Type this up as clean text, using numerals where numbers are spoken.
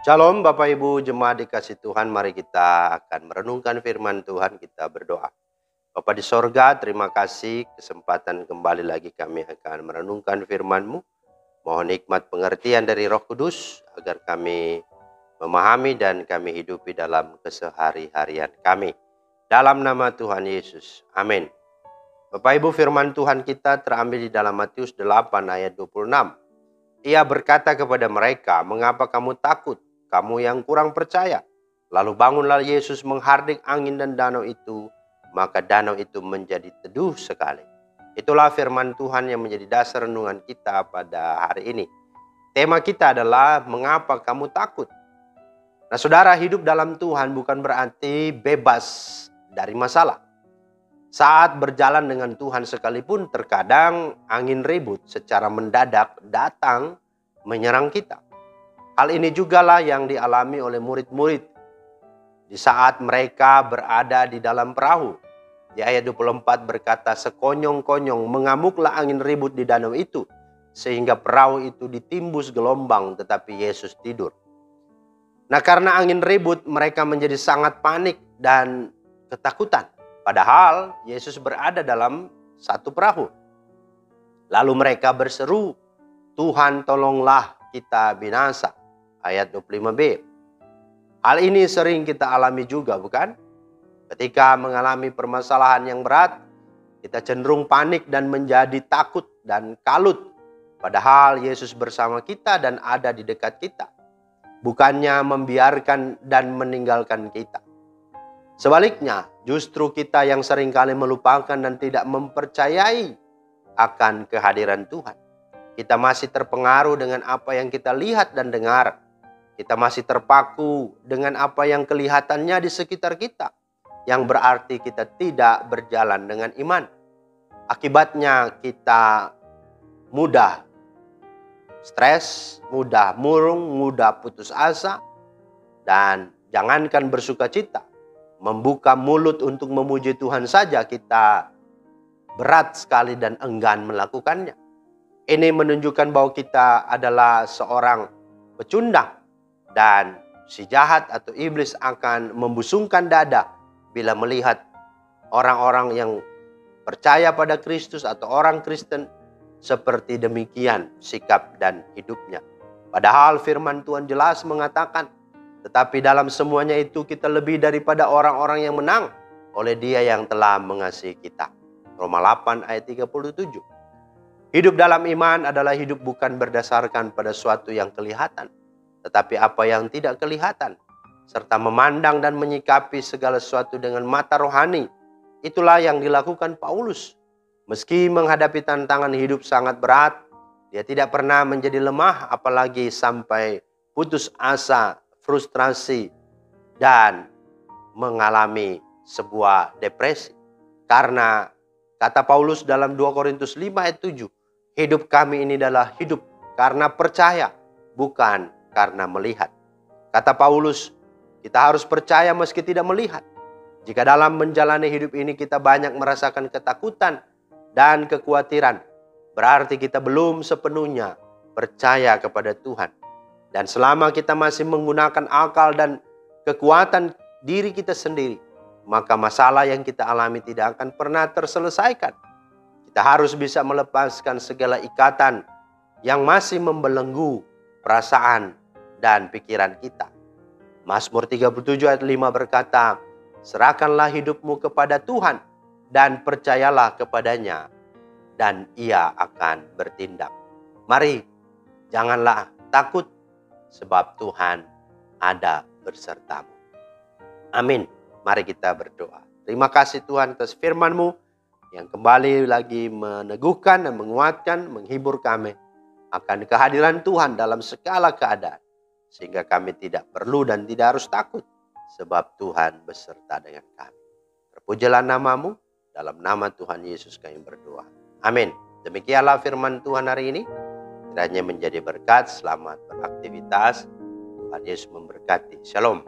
Shalom Bapak Ibu jemaat dikasih Tuhan, mari kita akan merenungkan firman Tuhan, kita berdoa. Bapa di sorga, terima kasih kesempatan kembali lagi kami akan merenungkan firman-Mu. Mohon hikmat pengertian dari Roh Kudus agar kami memahami dan kami hidupi dalam kesehari-harian kami. Dalam nama Tuhan Yesus, amin. Bapak Ibu, firman Tuhan kita terambil di dalam Matius 8 ayat 26. Ia berkata kepada mereka, "Mengapa kamu takut, kamu yang kurang percaya?" Lalu bangunlah Yesus menghardik angin dan danau itu, maka danau itu menjadi teduh sekali. Itulah firman Tuhan yang menjadi dasar renungan kita pada hari ini. Tema kita adalah mengapa kamu takut. Nah saudara, hidup dalam Tuhan bukan berarti bebas dari masalah. Saat berjalan dengan Tuhan sekalipun terkadang angin ribut secara mendadak datang menyerang kita. Hal ini jugalah yang dialami oleh murid-murid di saat mereka berada di dalam perahu. Di ayat 24 berkata, "Sekonyong-konyong mengamuklah angin ribut di danau itu, sehingga perahu itu ditimbus gelombang, tetapi Yesus tidur." Nah, karena angin ribut, mereka menjadi sangat panik dan ketakutan. Padahal Yesus berada dalam satu perahu. Lalu mereka berseru, "Tuhan, tolonglah kita binasa." Ayat 25b. Hal ini sering kita alami juga, bukan? Ketika mengalami permasalahan yang berat, kita cenderung panik dan menjadi takut dan kalut. Padahal Yesus bersama kita dan ada di dekat kita. Bukannya membiarkan dan meninggalkan kita. Sebaliknya, justru kita yang seringkali melupakan dan tidak mempercayai akan kehadiran Tuhan. Kita masih terpengaruh dengan apa yang kita lihat dan dengar. Kita masih terpaku dengan apa yang kelihatannya di sekitar kita, yang berarti kita tidak berjalan dengan iman. Akibatnya kita mudah stres, mudah murung, mudah putus asa, dan jangankan bersuka cita. Membuka mulut untuk memuji Tuhan saja kita berat sekali dan enggan melakukannya. Ini menunjukkan bahwa kita adalah seorang pecundang dan si jahat atau iblis akan membusungkan dada bila melihat orang-orang yang percaya pada Kristus atau orang Kristen seperti demikian sikap dan hidupnya. Padahal firman Tuhan jelas mengatakan, tetapi dalam semuanya itu kita lebih daripada orang-orang yang menang oleh Dia yang telah mengasihi kita. Roma 8 ayat 37. Hidup dalam iman adalah hidup bukan berdasarkan pada suatu yang kelihatan, tetapi apa yang tidak kelihatan, serta memandang dan menyikapi segala sesuatu dengan mata rohani. Itulah yang dilakukan Paulus. Meski menghadapi tantangan hidup sangat berat, dia tidak pernah menjadi lemah, apalagi sampai putus asa, frustrasi, dan mengalami sebuah depresi. Karena kata Paulus dalam 2 Korintus 5 ayat 7, hidup kami ini adalah hidup karena percaya, bukan karena melihat. Kata Paulus, kita harus percaya meski tidak melihat. Jika dalam menjalani hidup ini kita banyak merasakan ketakutan dan kekhawatiran, berarti kita belum sepenuhnya percaya kepada Tuhan. Dan selama kita masih menggunakan akal dan kekuatan diri kita sendiri, maka masalah yang kita alami tidak akan pernah terselesaikan. Kita harus bisa melepaskan segala ikatan yang masih membelenggu perasaan dan pikiran kita. Mazmur 37 ayat 5 berkata, "Serahkanlah hidupmu kepada Tuhan dan percayalah kepadanya, dan Ia akan bertindak." Mari, janganlah takut, sebab Tuhan ada bersertamu. Amin. Mari kita berdoa. Terima kasih Tuhan atas firman-Mu yang kembali lagi meneguhkan dan menguatkan, menghibur kami akan kehadiran Tuhan dalam segala keadaan. Sehingga kami tidak perlu dan tidak harus takut, sebab Tuhan beserta dengan kami. Terpujilah nama-Mu, dalam nama Tuhan Yesus kami berdoa. Amin. Demikianlah firman Tuhan hari ini. Kiranya menjadi berkat, selamat beraktivitas. Tuhan Yesus memberkati. Shalom.